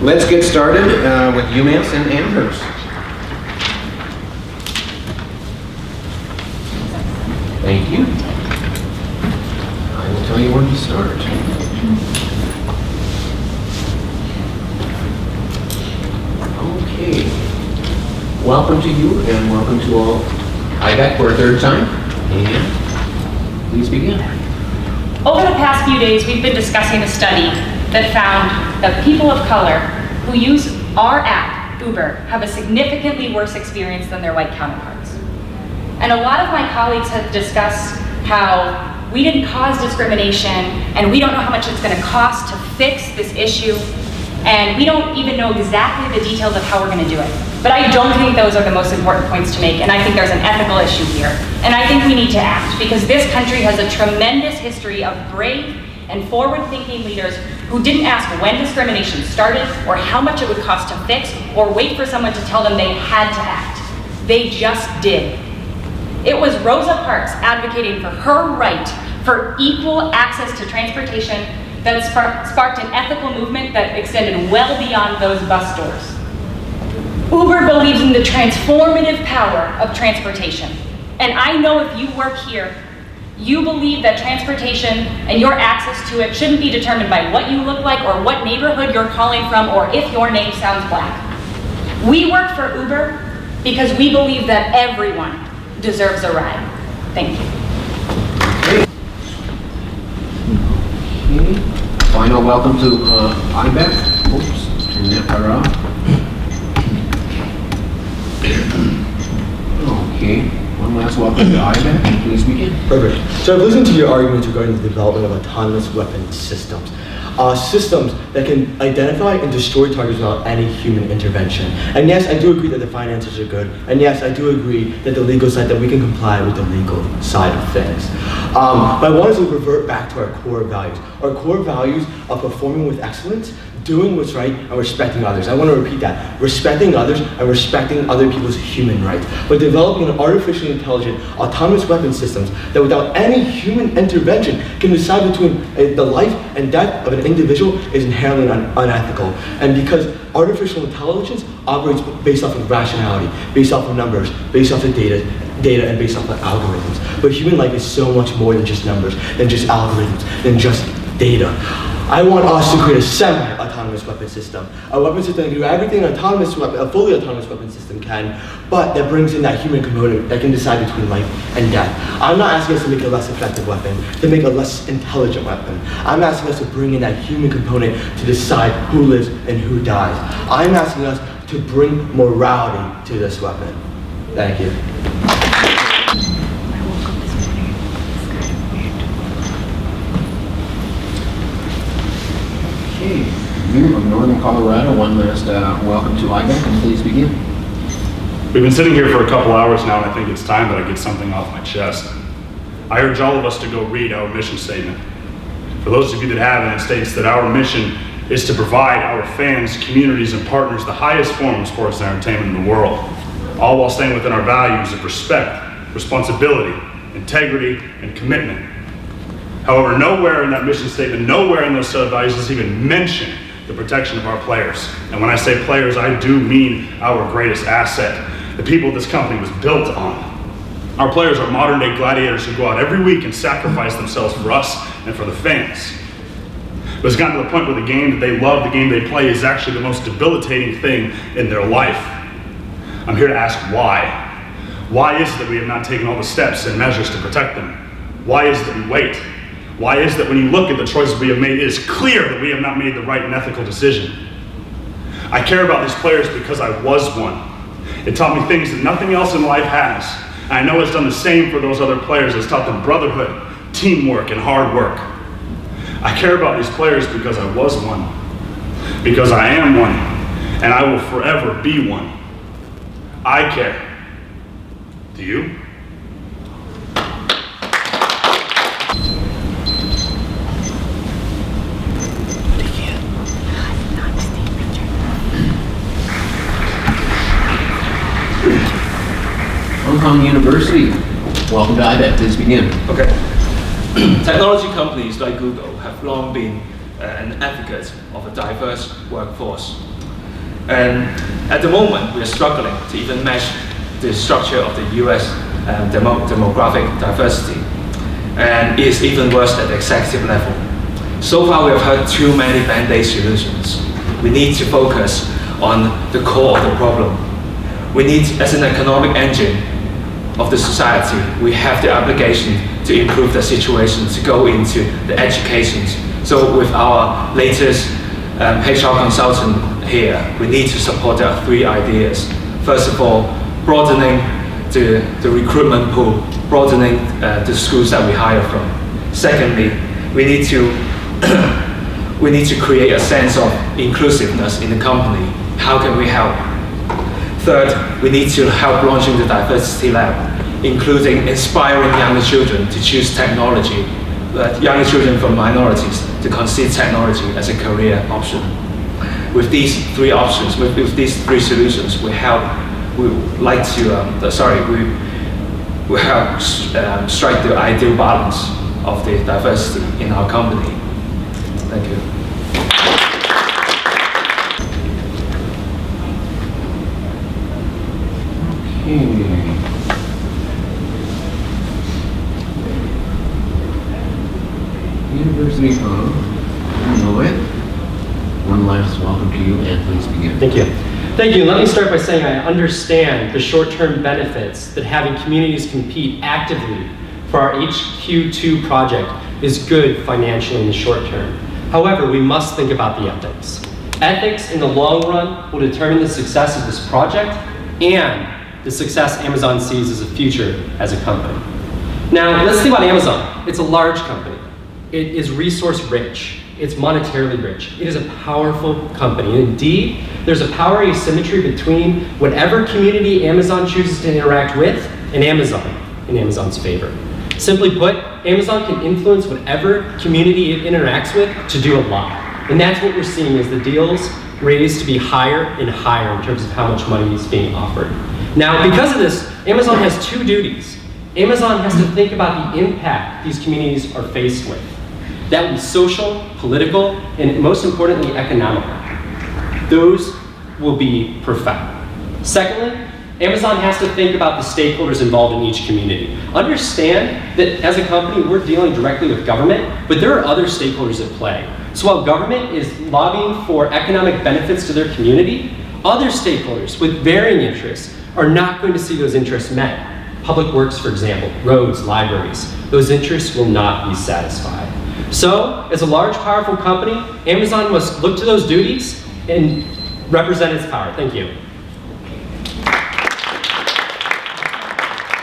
Let's get started with UMass and Amherst. Thank you. I will tell you when to start. Okay. Welcome to you and welcome to all IBECC for a third time. And please begin. Over the past few days, we've been discussing a study that found that people of color who use our app, Uber, have a significantly worse experience than their white counterparts. And a lot of my colleagues have discussed how we didn't cause discrimination and we don't know how much it's going to cost to fix this issue, and we don't even know exactly the details of how we're going to do it. But I don't think those are the most important points to make, and I think there's an ethical issue here. And I think we need to act, because this country has a tremendous history of brave and forward-thinking leaders who didn't ask when discrimination started or how much it would cost to fix or wait for someone to tell them they had to act. They just did. It was Rosa Parks advocating for her right for equal access to transportation that sparked an ethical movement that extended well beyond those bus doors. Uber believes in the transformative power of transportation. And I know if you work here, you believe that transportation and your access to it shouldn't be determined by what you look like or what neighborhood you're calling from or if your name sounds black. We work for Uber because we believe that everyone deserves a ride. Thank you. Okay. Final welcome to IBECC. Oops, turn that power off. Okay, one last welcome to IBECC. Please begin. Perfect. So I've listened to your arguments regarding the development of autonomous weapon systems. Systems that can identify and destroy targets without any human intervention. And yes, I do agree that the finances are good. And yes, I do agree that the legal side, that we can comply with the legal side of things. But I want to revert back to our core values. Our core values of performing with excellence, doing what's right, and respecting others. I want to repeat that. Respecting others and respecting other people's human rights. But developing an artificially intelligent autonomous weapon systems that without any human intervention can decide between the life and death of an individual is inherently unethical. And because artificial intelligence operates based off of rationality, based off of numbers, based off of data, and based off of algorithms. But human life is so much more than just numbers, than just algorithms, than just data. I want us to create a semi-autonomous weapon system. A weapon system that can do everything a fully autonomous weapon system can, but that brings in that human component that can decide between life and death. I'm not asking us to make a less effective weapon, to make a less intelligent weapon. I'm asking us to bring in that human component to decide who lives and who dies. I'm asking us to bring morality to this weapon. Thank you. Okay, you of Northern Colorado, one last welcome to IBECC, and please begin. We've been sitting here for a couple hours now, and I think it's time that I get something off my chest. I urge all of us to go read our mission statement. For those of you that haven't, it states that our mission is to provide our fans, communities, and partners the highest form of sports and entertainment in the world, all while staying within our values of respect, responsibility, integrity, and commitment. However, nowhere in that mission statement, nowhere in those set of values is even mentioned the protection of our players. And when I say players, I do mean our greatest asset, the people this company was built on. Our players are modern day gladiators who go out every week and sacrifice themselves for us and for the fans. But it's gotten to the point where the game that they love, the game they play, is actually the most debilitating thing in their life. I'm here to ask why. Why is it that we have not taken all the steps and measures to protect them? Why is it that we wait? Why is it that when you look at the choices we have made, it is clear that we have not made the right and ethical decision? I care about these players because I was one. It taught me things that nothing else in life has. And I know it's done the same for those other players. It's taught them brotherhood, teamwork, and hard work. I care about these players because I was one, because I am one, and I will forever be one. I care. Do you? Hong Kong University, welcome to IBECC. Please begin. Okay. Technology companies like Google have long been an advocate of a diverse workforce. And at the moment, we are struggling to even match the structure of the US demographic diversity. And it's even worse at the executive level. So far, we have heard too many band-aid solutions. We need to focus on the core of the problem. We need, as an economic engine of the society, we have the obligation to improve the situation, to go into the education. So with our latest HR consultant here, we need to support our 3 ideas. First of all, broadening the recruitment pool, broadening the schools that we hire from. Secondly, we need to create a sense of inclusiveness in the company. How can we help? Third, we need to help launching the diversity lab, including inspiring younger children to choose technology, younger children from minorities to consider technology as a career option. With these 3 options, with these 3 solutions, we help strike the ideal balance of the diversity in our company. Thank you. University of Illinois. One last welcome to you, and please begin. Thank you. Thank you. Let me start by saying I understand the short-term benefits that having communities compete actively for our HQ2 project is good financially in the short term. However, we must think about the ethics. Ethics in the long run will determine the success of this project and the success Amazon sees as a future as a company. Now, let's think about Amazon. It's a large company. It is resource rich. It's monetarily rich. It is a powerful company. Indeed, there's a power asymmetry between whatever community Amazon chooses to interact with and Amazon in Amazon's favor. Simply put, Amazon can influence whatever community it interacts with to do a lot. And that's what we're seeing as the deals raised to be higher and higher in terms of how much money is being offered. Now, because of this, Amazon has 2 duties. Amazon has to think about the impact these communities are faced with. That would be social, political, and most importantly, economical. Those will be profound. Secondly, Amazon has to think about the stakeholders involved in each community. Understand that as a company, we're dealing directly with government, but there are other stakeholders at play. So while government is lobbying for economic benefits to their community, other stakeholders with varying interests are not going to see those interests met. Public works, for example, roads, libraries, those interests will not be satisfied. So, as a large, powerful company, Amazon must look to those duties and represent its power. Thank you.